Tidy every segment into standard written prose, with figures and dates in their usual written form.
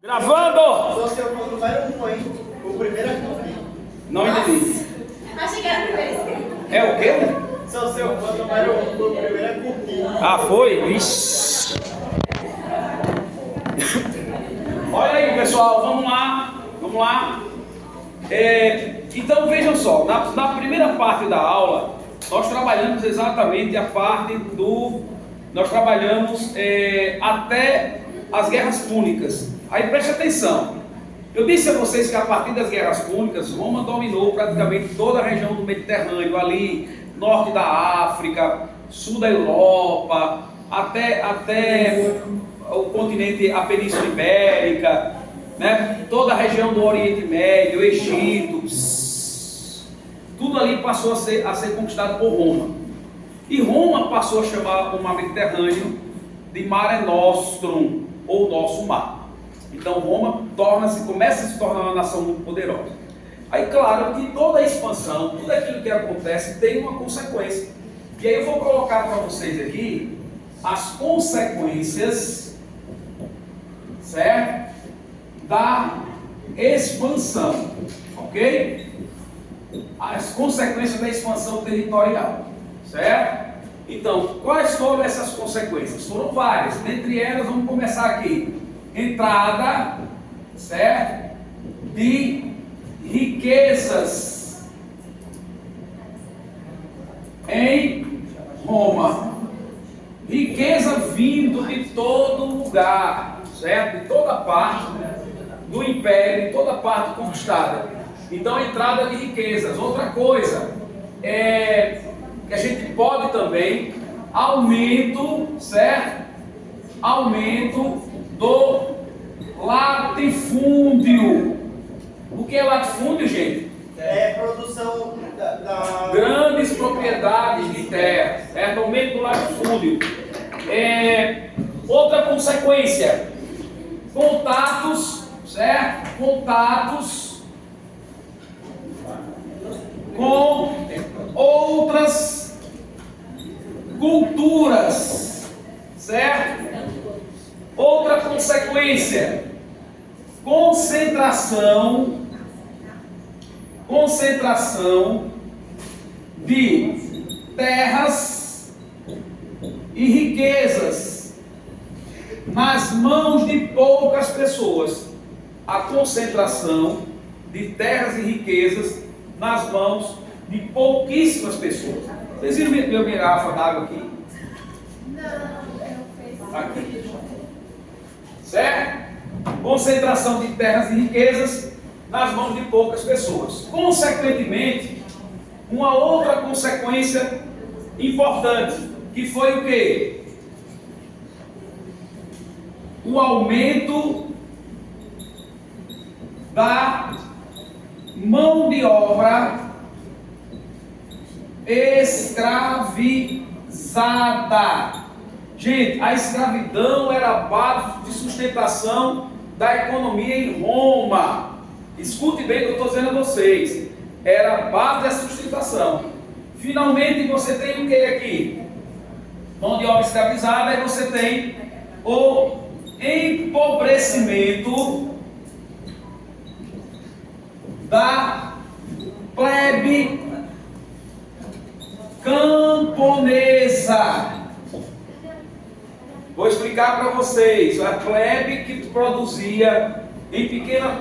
Gravando! Sou seu fã número 1, hein? O primeiro é cumprir. Não entendi. Achei que era a primeira escrita. É o quê? Sou seu fã número 1, o primeiro é cumprir. Ah, foi? Ixi. Olha aí, pessoal, vamos lá. Vamos lá. Então vejam só, na primeira parte da aula, nós trabalhamos exatamente a parte do... Nós trabalhamos até as guerras púnicas. Aí preste atenção. Eu disse a vocês que a partir das guerras púnicas, Roma dominou praticamente toda a região do Mediterrâneo, ali, norte da África, sul da Europa, até o continente, a Península Ibérica, né? Toda a região do Oriente Médio, Egito, tudo ali passou a ser conquistado por Roma. E Roma passou a chamar o mar Mediterrâneo de Mare Nostrum, ou Nosso Mar. Então Roma começa a se tornar uma nação muito poderosa. Aí claro que toda a expansão, tudo aquilo que acontece tem uma consequência. E aí eu vou colocar para vocês aqui as consequências, certo? Da expansão, ok? As consequências da expansão territorial, certo? Então, quais foram essas consequências? Foram várias, dentre elas vamos começar aqui. Entrada, certo? De riquezas em Roma. Riqueza vindo de todo lugar, certo? De toda parte do império, de toda parte conquistada. Então, entrada de riquezas. Outra coisa que a gente pode também, aumento, certo? Aumento do latifúndio. O que é latifúndio, gente? É produção da... Grandes propriedades de terra, certo? Aumento do latifúndio. Outra consequência, contatos, certo? Contatos com outras culturas, certo? Outra consequência, concentração de terras e riquezas nas mãos de poucas pessoas. A concentração de terras e riquezas nas mãos de pouquíssimas pessoas. Vocês viram minha garrafa d'água aqui? Não, Aqui. Certo? Concentração de terras e riquezas nas mãos de poucas pessoas. Consequentemente, uma outra consequência importante, que foi o quê? O aumento da mão de obra escravizada. Gente, a escravidão era a base de sustentação da economia em Roma. Escute bem o que eu estou dizendo a vocês. Era a base da sustentação. Finalmente você tem o que aqui? Mão de obra escravizada, e você tem o empobrecimento da plebe camponesa. Vou explicar para vocês. A plebe que produzia em pequena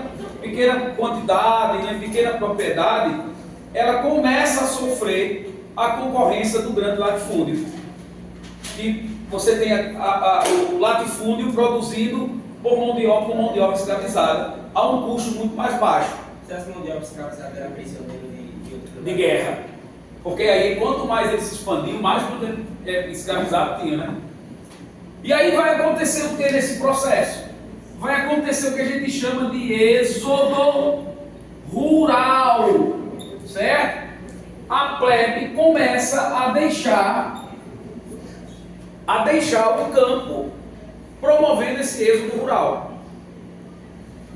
quantidade, em pequena propriedade, ela começa a sofrer a concorrência do grande latifúndio. E você tem o latifúndio produzido por mão de obra escravizada a um custo muito mais baixo. Se essa mão de obra escravizada era prisioneiro de guerra. Porque aí, quanto mais ele se expandiu, mais escravizado tinha, né? E aí vai acontecer o que nesse processo? Vai acontecer o que a gente chama de êxodo rural, certo? A plebe começa a deixar o campo, promovendo esse êxodo rural.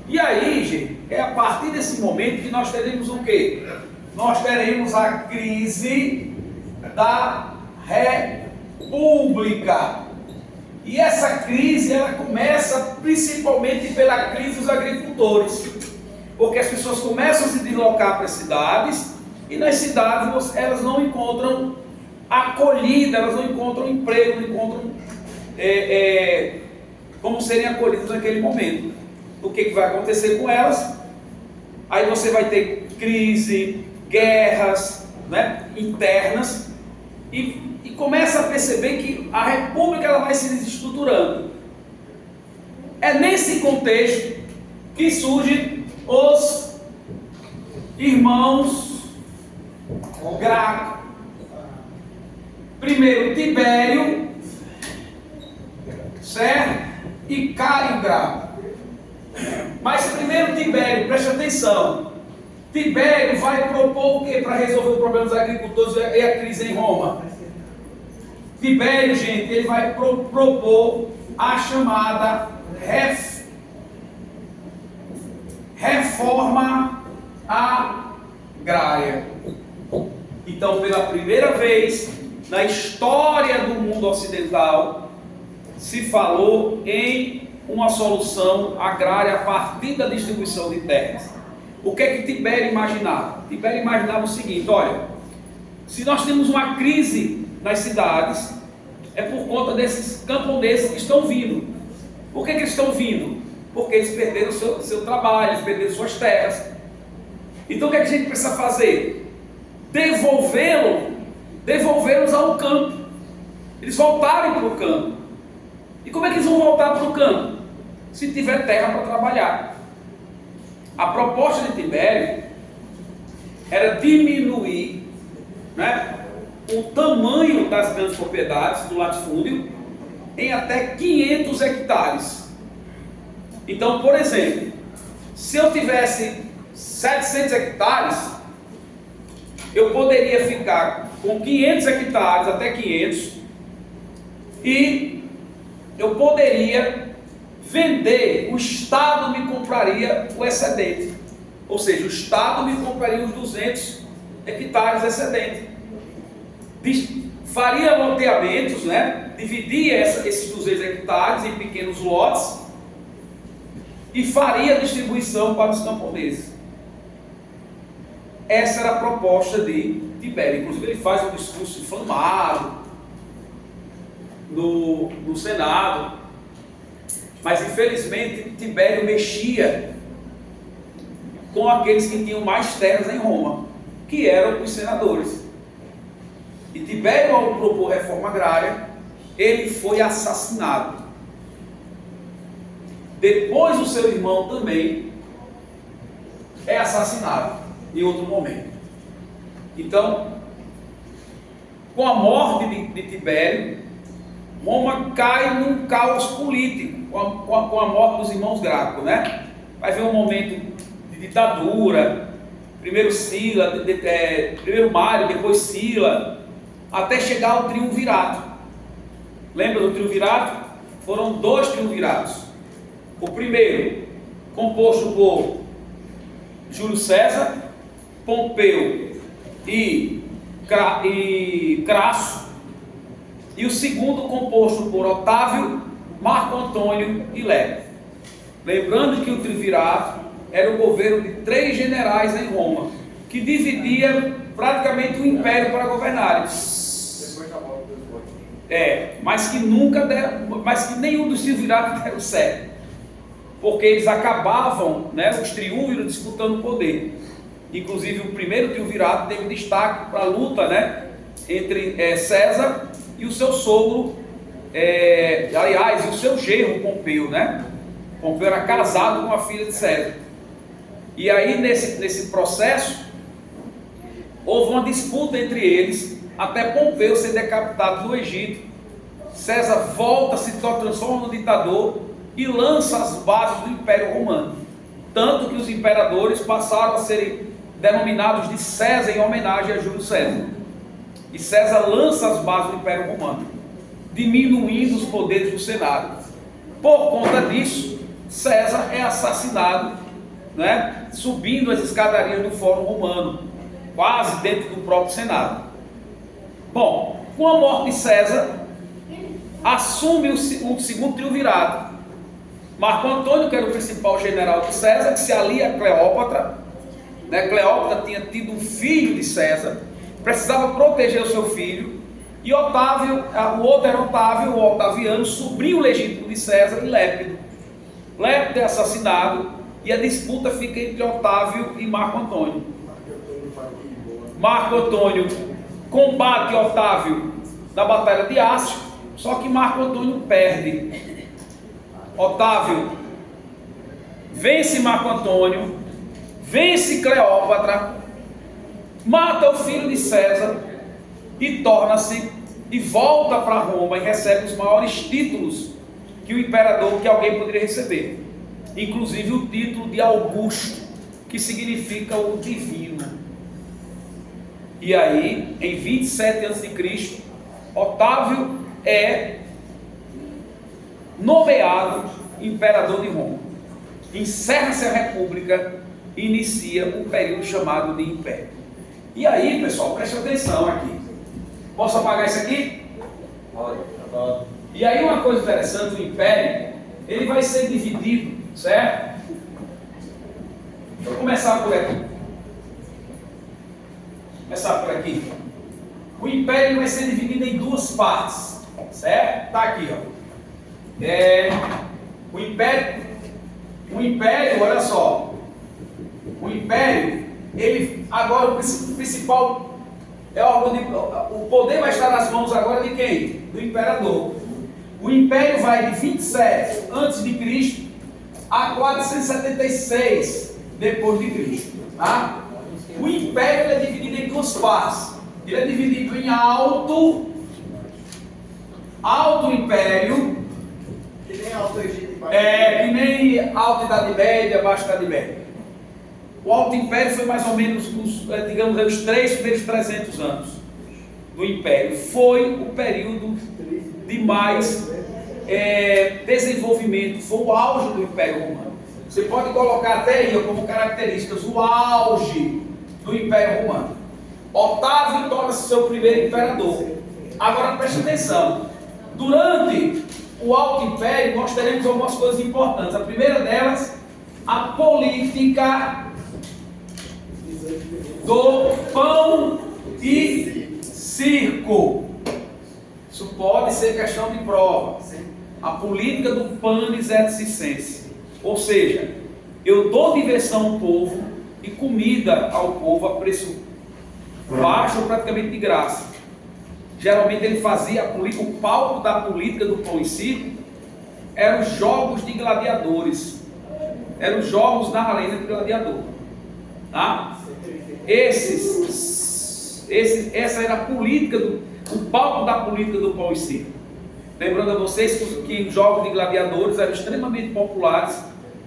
E aí, gente, é a partir desse momento que nós teremos o quê? Nós teremos a crise da República. E essa crise, ela começa principalmente pela crise dos agricultores, porque as pessoas começam a se deslocar para as cidades, e nas cidades elas não encontram acolhida, elas não encontram emprego, não encontram como serem acolhidas naquele momento. O que vai acontecer com elas? Aí você vai ter crise, guerras, né, internas, e começa a perceber que a república ela vai se desestruturando. É nesse contexto que surgem os irmãos Graco. Primeiro Tibério, certo? E Caio Graco. Mas primeiro Tibério, preste atenção. Tibério vai propor o que para resolver o problema dos agricultores e a crise em Roma? Tibério, gente, ele vai propor a chamada reforma agrária. Então, pela primeira vez na história do mundo ocidental, se falou em uma solução agrária a partir da distribuição de terras. O que é que Tibério imaginava? Tibério imaginava o seguinte: olha, se nós temos uma crise nas cidades, é por conta desses camponeses que estão vindo. Por que eles estão vindo? Porque eles perderam o seu trabalho, eles perderam suas terras. Então o que a gente precisa fazer? Devolvê-los ao campo. Eles voltarem para o campo. E como é que eles vão voltar para o campo? Se tiver terra para trabalhar. A proposta de Tibério era diminuir, né, o tamanho das grandes propriedades do latifúndio em até 500 hectares. Então, por exemplo, se eu tivesse 700 hectares, eu poderia ficar com 500 hectares, até 500, e eu poderia vender, o Estado me compraria o excedente. Ou seja, o Estado me compraria os 200 hectares excedente. Faria loteamentos, né? Dividia esses 200 hectares em pequenos lotes e faria a distribuição para os camponeses. Essa era a proposta de Tibério. Inclusive ele faz um discurso inflamado no Senado. Mas infelizmente Tibério mexia com aqueles que tinham mais terras em Roma, que eram os senadores. E Tibério, ao propor reforma agrária, ele foi assassinado. Depois o seu irmão também é assassinado em outro momento. Então, com a morte de Tibério, Roma cai num caos político, com a morte dos irmãos Graco, né? Vai haver um momento de ditadura, primeiro Mário, depois Sila, até chegar ao triunvirato. Lembra do triunvirato? Foram 2 triunviratos. O primeiro, composto por Júlio César, Pompeu e Crasso, e o segundo composto por Otávio, Marco Antônio e Lélio. Lembrando que o triunvirato era o governo de 3 generais em Roma, que dividia praticamente o império para governarem. Mas que nenhum dos triunviratos deram certo, porque eles acabavam, né, os triunviros disputando o poder. Inclusive o primeiro triunvirato teve destaque para a luta, né, entre César e o seu sogro, aliás, e o seu genro Pompeu, né? Pompeu era casado com a filha de César. E aí nesse processo houve uma disputa entre eles, até Pompeu ser decapitado no Egito. César volta, se transforma no ditador e lança as bases do Império Romano. Tanto que os imperadores passaram a serem denominados de César em homenagem a Júlio César. E César lança as bases do Império Romano, diminuindo os poderes do Senado. Por conta disso, César é assassinado, né, subindo as escadarias do Fórum Romano, quase dentro do próprio Senado. Bom, com a morte de César, assume o segundo triunvirato. Marco Antônio, que era o principal general de César, que se alia a Cleópatra, né? Cleópatra tinha tido um filho de César, precisava proteger o seu filho, e Otávio, o outro era Otávio, o Otaviano, sobrinho legítimo de César, e Lépido. Lépido é assassinado, e a disputa fica entre Otávio e Marco Antônio. Marco Antônio combate Otávio na Batalha de Ácio, só que Marco Antônio perde. Otávio vence Marco Antônio, vence Cleópatra, mata o filho de César e volta para Roma e recebe os maiores títulos que o imperador, que alguém poderia receber, inclusive o título de Augusto, que significa o divino. E aí, em 27 a.C., Otávio é nomeado imperador de Roma. Encerra-se a república e inicia um período chamado de império. E aí, pessoal, preste atenção aqui. Posso apagar isso aqui? Pode. E aí uma coisa interessante, o império, ele vai ser dividido, certo? Deixa eu começar por aqui. O império vai ser dividido em duas partes, certo? Está aqui, ó. O império, olha só. O império, ele agora o principal o poder vai estar nas mãos agora de quem? Do imperador. O império vai de 27 a.C. a 476 depois de Cristo, tá? O império é dividido em duas partes. Ele é dividido em alto império, Que nem Alto Egito e Baixo que nem alta Idade Média, baixa Idade Média. O Alto Império foi mais ou menos os 3 primeiros 300 anos do Império. Foi o período de mais desenvolvimento, foi o auge do Império Romano. Você pode colocar até aí como características o auge do Império Romano. Otávio torna-se seu primeiro imperador. Agora preste atenção, durante o Alto Império nós teremos algumas coisas importantes. A primeira delas, a política do pão e circo. Isso pode ser questão de prova. A política do panis et circense. Ou seja, eu dou diversão ao povo e comida ao povo a preço baixo ou praticamente de graça. Geralmente ele fazia o palco da política do pão e circo eram os jogos de gladiadores. Eram os jogos na arena de gladiador. Tá? Essa era a política, o palco da política do pão e circo. Lembrando a vocês que os jogos de gladiadores eram extremamente populares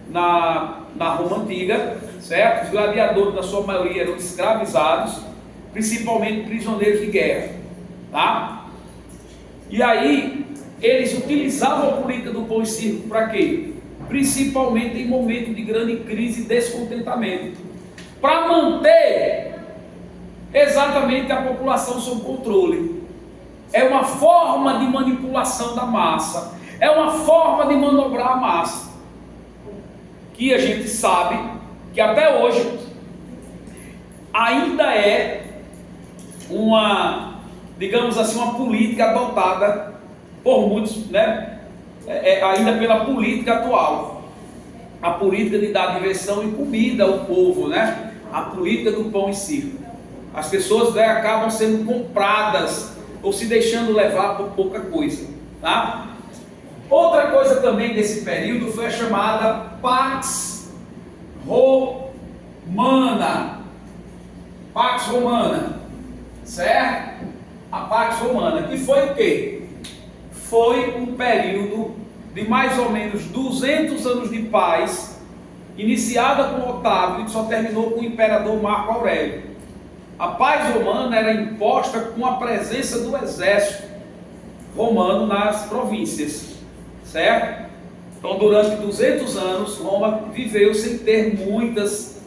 na Roma Antiga, certo? Os gladiadores, na sua maioria, eram escravizados, principalmente prisioneiros de guerra, tá? E aí, eles utilizavam a política do pão e circo para quê? Principalmente em momentos de grande crise e descontentamento, para manter exatamente a população sob controle. É uma forma de manipulação da massa, é uma forma de manobrar a massa, que a gente sabe que até hoje ainda é uma, digamos assim, uma política adotada por muitos, né? Ainda pela política atual, a política de dar diversão e comida ao povo, né? A política do pão e circo. As pessoas, né, acabam sendo compradas ou se deixando levar por pouca coisa, tá? Outra coisa também desse período foi a chamada Pax Romana. Pax Romana, certo? A Pax Romana, que foi o quê? Foi um período de mais ou menos 200 anos de paz, iniciada com Otávio e só terminou com o imperador Marco Aurélio. A paz romana era imposta com a presença do exército romano nas províncias, certo? Então, durante 200 anos, Roma viveu sem ter muitas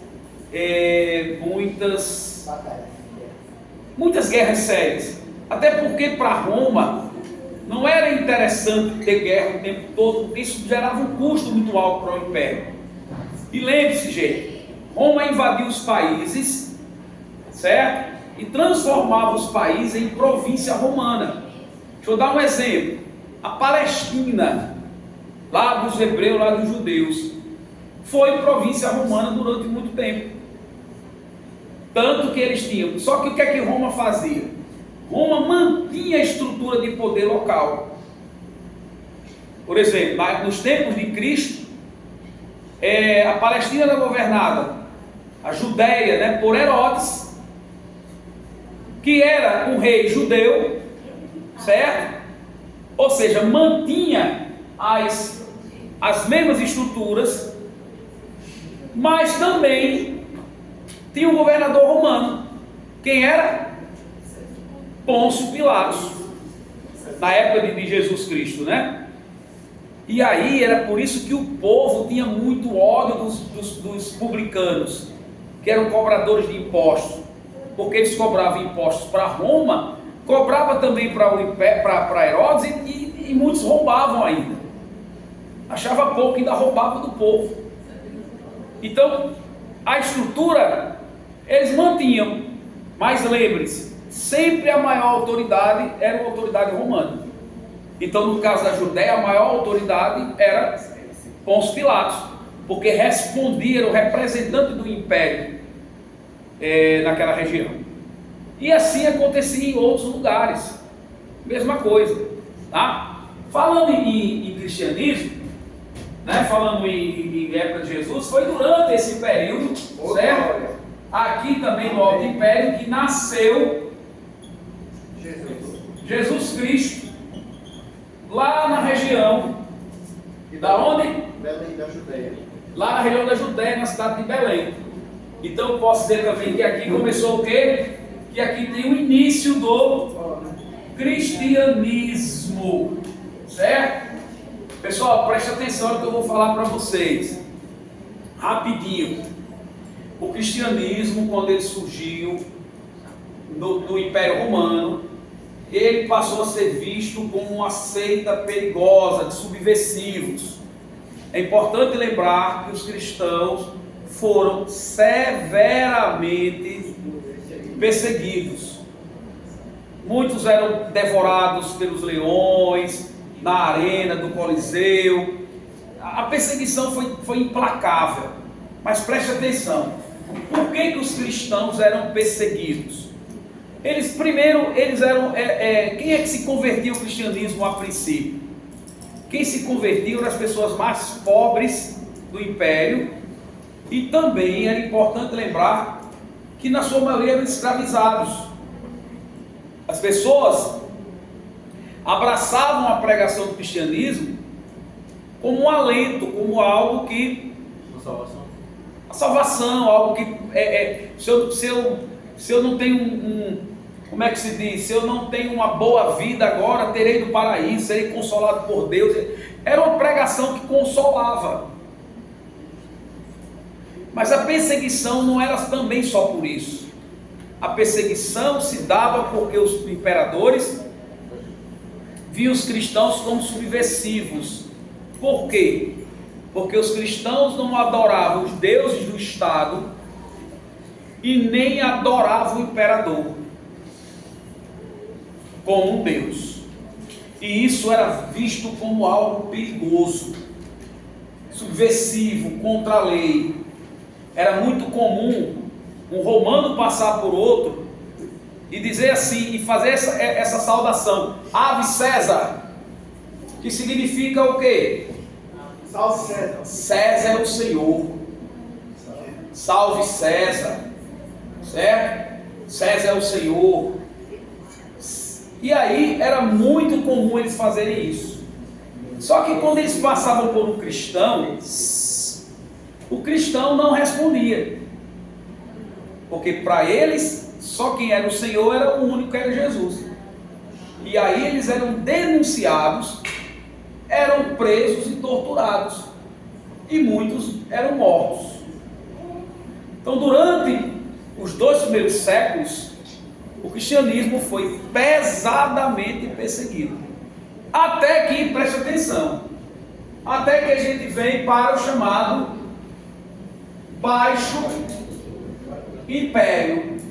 guerras sérias. Até porque para Roma, não era interessante ter guerra o tempo todo, porque isso gerava um custo muito alto para o império. E lembre-se, gente, Roma invadiu os países, certo? E transformava os países em província romana. Deixa eu dar um exemplo. A Palestina, lá dos hebreus, lá dos judeus, foi província romana durante muito tempo. Tanto que eles tinham. Só que o que é que Roma fazia? Roma mantinha a estrutura de poder local. Por exemplo, nos tempos de Cristo, a Palestina era governada, a Judéia, né, por Herodes, que era um rei judeu, certo? Ou seja, mantinha as mesmas estruturas, mas também tinha um governador romano. Quem era? Pôncio Pilatos, na época de Jesus Cristo, né? E aí era por isso que o povo tinha muito ódio dos publicanos, que eram cobradores de impostos, porque eles cobravam impostos para Roma, cobrava também para Herodes, e muitos roubavam ainda. Achava pouco, ainda roubava do povo. Então, a estrutura eles mantinham, mas lembre-se, sempre a maior autoridade era a autoridade romana. Então, no caso da Judéia, a maior autoridade era Pôncio Pilatos, porque respondia, era o representante do império naquela região. E assim acontecia em outros lugares, mesma coisa, tá? Falando em cristianismo, né? Falando em época de Jesus, foi durante esse período, certo? Aqui também no Alto Império que nasceu Jesus Cristo, lá na região, da onde? Belém da Judéia. Lá na região da Judéia, na cidade de Belém. Então eu posso dizer também que aqui começou o quê? Que aqui tem o início do cristianismo, certo? Pessoal, preste atenção no que eu vou falar para vocês, rapidinho. O cristianismo, quando ele surgiu do Império Romano, ele passou a ser visto como uma seita perigosa, de subversivos. É importante lembrar que os cristãos foram severamente perseguidos. Muitos eram devorados pelos leões, na arena do Coliseu. A perseguição foi implacável. Mas preste atenção, por que os cristãos eram perseguidos? Eles eram, quem é que se convertia ao cristianismo a princípio? Quem se convertia eram as pessoas mais pobres do império, e também era importante lembrar que na sua maioria eram escravizados. As pessoas abraçavam a pregação do cristianismo como um alento, como algo que... A salvação, algo que... se eu não tenho como é que se diz? Se eu não tenho uma boa vida agora, terei no paraíso, serei consolado por Deus. Era uma pregação que consolava. Mas a perseguição não era também só por isso. A perseguição se dava porque os imperadores viam os cristãos como subversivos. Por quê? Porque os cristãos não adoravam os deuses do Estado e nem adoravam o imperador como um Deus. E isso era visto como algo perigoso, subversivo, contra a lei. Era muito comum um romano passar por outro e dizer assim, e fazer essa saudação: Ave César, que significa o quê? Salve César. César é o Senhor. Salve César, certo? César é o Senhor. E aí era muito comum eles fazerem isso. Só que quando eles passavam por um cristão, o cristão não respondia, porque para eles só quem era o Senhor era o único que era Jesus. E aí eles eram denunciados, eram presos e torturados, e muitos eram mortos. Então, durante os 2 primeiros séculos, o cristianismo foi pesadamente perseguido. Até que, preste atenção, até que a gente vem para o chamado Baixo Império.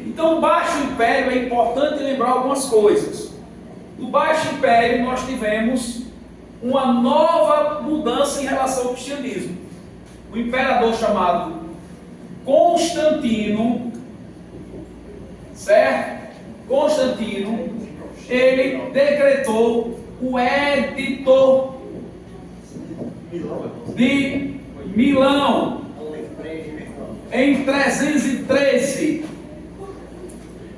Então, o Baixo Império é importante lembrar algumas coisas. No Baixo Império nós tivemos uma nova mudança em relação ao cristianismo. O imperador chamado Constantino, certo? Constantino, ele decretou o Edito de Milão em 313.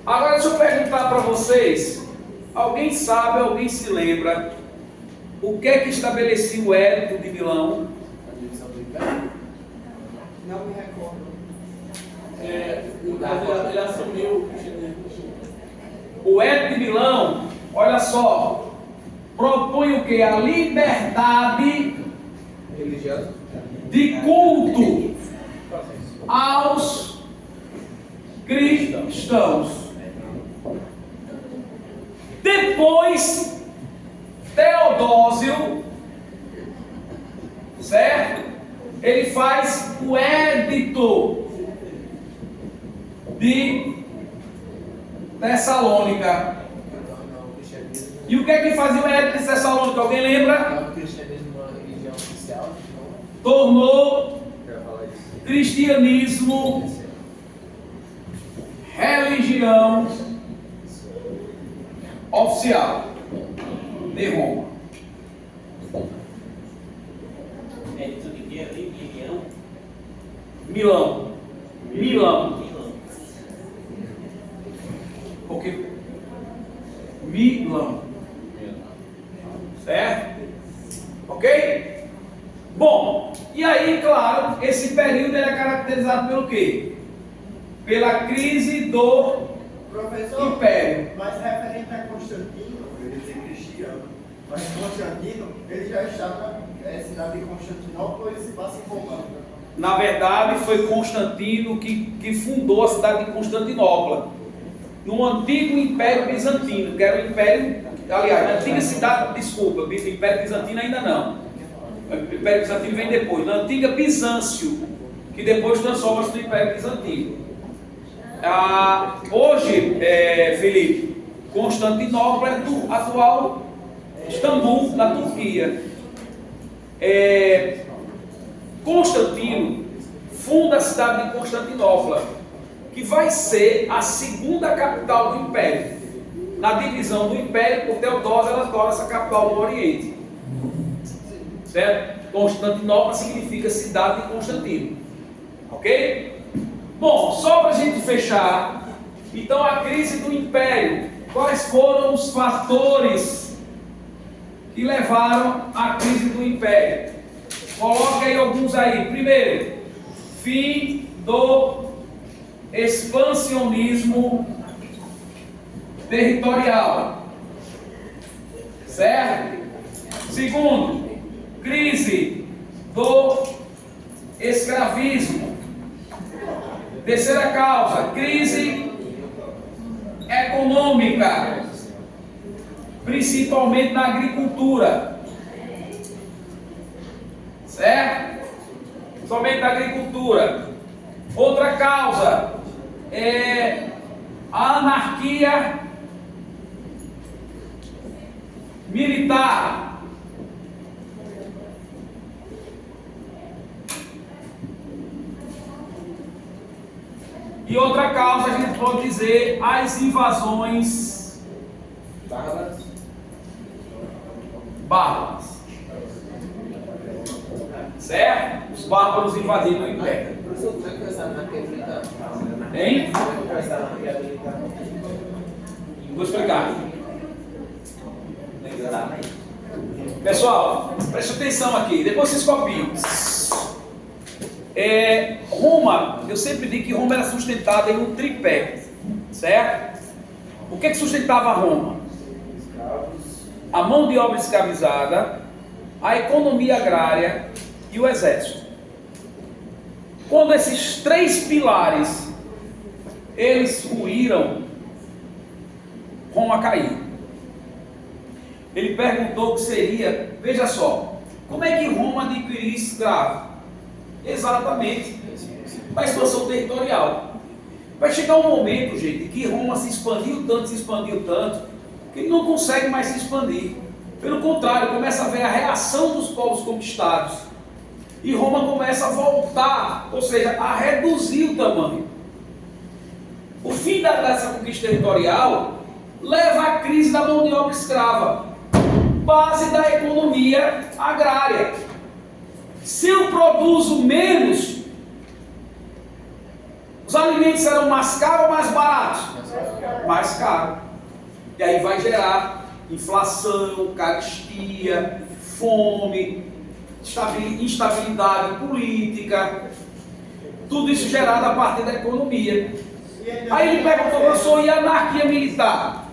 Agora deixa eu perguntar para vocês, alguém sabe, alguém se lembra o que é que estabelecia o Edito de Milão? A divisão do império? Não me recordo. No caso, ele assumiu o cristianismo. O Edito de Milão, olha só, propõe o que? A liberdade Religioso? de culto aos cristãos. Depois, Teodósio, certo? Ele faz o Edito de Tessalônica. E o que é que fazia o Edito de Tessalônica? Alguém lembra? O cristianismo uma religião oficial? Tornou Quero falar isso. cristianismo religião oficial de Roma. Edito de quê ali? Milão. Milão. Milão. Porque Milão. Certo? Ok? Bom, e aí, claro, esse período ele é caracterizado pelo quê? Pela crise do Professor, Império. mas referente a Constantino, eu ia dizer cristiano, mas Constantino, ele já estava na cidade de Constantinopla, ele se passa em Roma. Na verdade, foi Constantino que fundou a cidade de Constantinopla, no antigo Império Bizantino, que era o Império, aliás, na antiga cidade, desculpa, o Império Bizantino ainda não. O Império Bizantino vem depois, na antiga Bizâncio, que depois transforma-se no Império Bizantino. Hoje, Felipe, Constantinopla é do atual Istambul, na Turquia. Constantino funda a cidade de Constantinopla, que vai ser a segunda capital do Império. Na divisão do Império, por Teodósio, ela torna-se a capital do Oriente. Certo? Constantinopla significa cidade de Constantino. Ok? Bom, só para a gente fechar, então a crise do Império, quais foram os fatores que levaram à crise do Império? Coloca aí alguns aí. Primeiro, fim do expansionismo territorial, certo? Segundo, crise do escravismo. Terceira causa, crise econômica, principalmente na agricultura, certo? Somente na agricultura. Outra causa é a anarquia militar. E outra causa, a gente pode dizer, as invasões bárbaras. Certo? Os bárbaros invadiram o Império. Professor, como é que foi essa anarquia militar? Hein? Como é que foi essa anarquia militar? Vou explicar. Pessoal, preste atenção aqui, depois vocês copiam. Roma, eu sempre digo que Roma era sustentada em um tripé, certo? O que sustentava Roma? A mão de obra escravizada, a economia agrária e o exército. Quando esses três pilares eles ruíram, Roma caiu. Ele perguntou o que seria, veja só, como é que Roma adquiriu escravo? Exatamente, a expansão territorial. Vai chegar um momento, gente, que Roma se expandiu tanto, que ele não consegue mais se expandir. Pelo contrário, começa a ver a reação dos povos conquistados. E Roma começa a voltar, ou seja, a reduzir o tamanho. O fim dessa conquista territorial leva à crise da mão de obra escrava, base da economia agrária. Se eu produzo menos, os alimentos serão mais caros ou mais baratos? Mais caros. E aí vai gerar inflação, carestia, fome, instabilidade política, tudo isso gerado a partir da economia. Aí ele perguntou, professor, e a anarquia militar?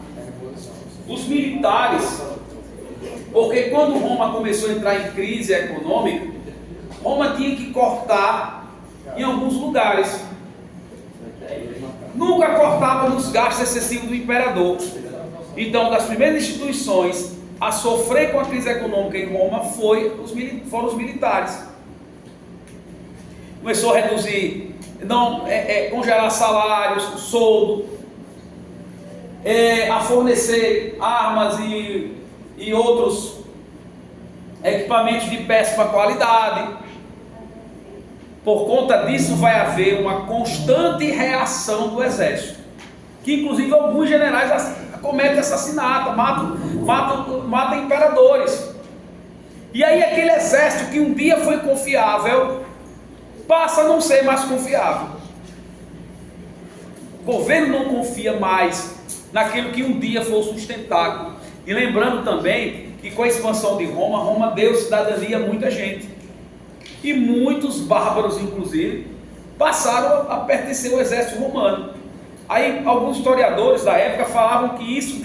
Os militares, porque quando Roma começou a entrar em crise econômica, Roma tinha que cortar em alguns lugares. Nunca cortava nos gastos excessivos do imperador. Então, das primeiras instituições a sofrer com a crise econômica em Roma foram os militares. Começou a reduzir, congelar salários, soldo, a fornecer armas e outros equipamentos de péssima qualidade. Por conta disso vai haver uma constante reação do exército, que inclusive alguns generais cometem assassinato, matam imperadores. E aí aquele exército que um dia foi confiável, passa a não ser mais confiável. O governo não confia mais naquilo que um dia foi sustentável. E lembrando também que com a expansão de Roma, Roma deu cidadania a muita gente. E muitos bárbaros, inclusive, passaram a pertencer ao exército romano. Aí alguns historiadores da época falavam que isso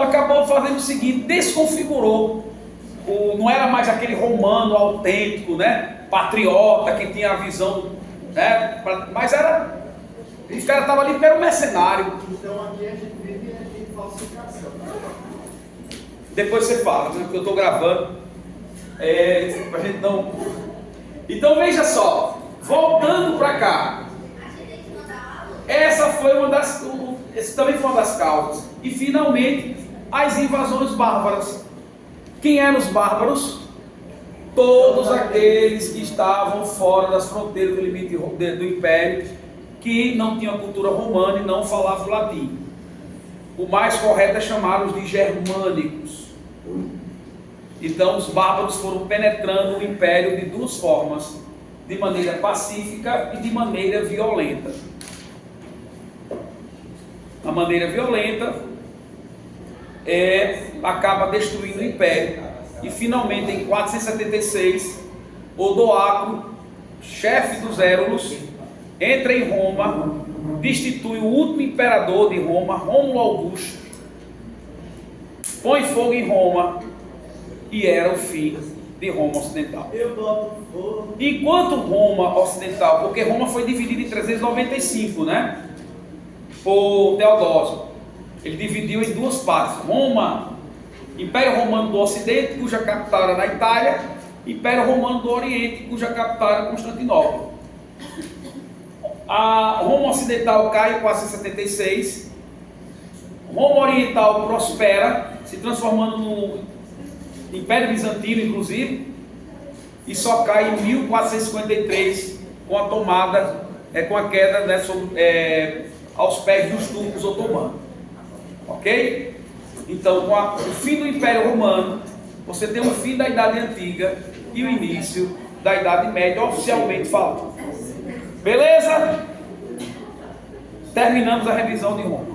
acabou fazendo o seguinte, desconfigurou. Não era mais aquele romano autêntico, né, patriota, que tinha a visão, né, mas era, os caras estavam ali porque era um mercenário. Então aqui a gente vive em falsificação. Depois você fala, né, porque eu estou gravando, pra gente não... Então veja só, voltando para cá, essa também foi uma das causas. E finalmente, as invasões bárbaras. Quem eram os bárbaros? Todos aqueles que estavam fora das fronteiras do limite do império, que não tinham a cultura romana e não falavam latim. O mais correto é chamá-los de germânicos. Então os bárbaros foram penetrando o império de duas formas, de maneira pacífica e de maneira violenta. A maneira violenta acaba destruindo o império, e finalmente em 476 Odoacro, chefe dos Érulos, entra em Roma, destitui o último imperador de Roma, Rômulo Augusto, põe fogo em Roma, e era o fim de Roma Ocidental. Enquanto Roma Ocidental, porque Roma foi dividida em 395, né? Por Teodósio. Ele dividiu em duas partes: Roma, Império Romano do Ocidente, cuja capital era na Itália, Império Romano do Oriente, cuja capital era Constantinopla. A Roma Ocidental cai em 476, Roma Oriental prospera, se transformando no Império Bizantino, inclusive, e só cai em 1453 com a tomada, com a queda, né, aos pés dos turcos otomanos. Ok? Então, com o fim do Império Romano, você tem o fim da Idade Antiga e o início da Idade Média, oficialmente falando. Beleza? Terminamos a revisão de Roma.